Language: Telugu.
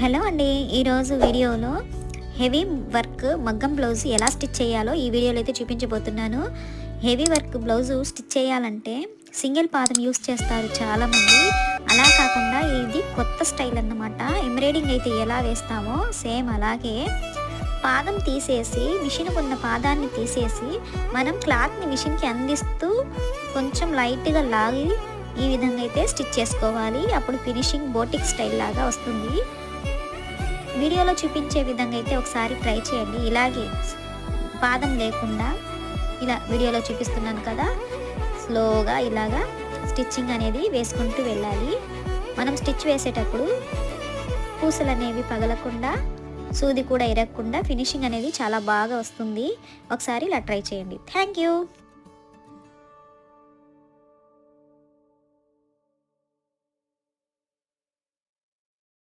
హలో అండి, ఈరోజు వీడియోలో హెవీ వర్క్ మగ్గం బ్లౌజ్ ఎలా స్టిచ్ చేయాలో ఈ వీడియోలో అయితే చూపించబోతున్నాను. హెవీ వర్క్ బ్లౌజు స్టిచ్ చేయాలంటే సింగిల్ పాదం యూస్ చేస్తారు చాలామంది. అలా కాకుండా ఇది కొత్త స్టైల్ అన్నమాట. ఎంబ్రాయిడింగ్ అయితే ఎలా వేస్తామో సేమ్ అలాగే పాదం తీసేసి మిషన్కు ఉన్న పాదాన్ని తీసేసి మనం క్లాత్ని మిషన్కి అందిస్తూ కొంచెం లైట్గా లాగి ఈ విధంగా అయితే స్టిచ్ చేసుకోవాలి. అప్పుడు ఫినిషింగ్ బోటిక్ స్టైల్ లాగా వస్తుంది. వీడియోలో చూపించే విధంగా అయితే ఒకసారి ట్రై చేయండి. ఇలాగే పాదం లేకుండా ఇలా వీడియోలో చూపిస్తున్నాను కదా, స్లోగా ఇలాగా స్టిచ్చింగ్ అనేది వేసుకుంటూ వెళ్ళాలి. మనం స్టిచ్ వేసేటప్పుడు పూసలు అనేవి పగలకుండా, సూది కూడా ఇరగకుండా ఫినిషింగ్ అనేది చాలా బాగా వస్తుంది. ఒకసారి ఇలా ట్రై చేయండి. Thank you.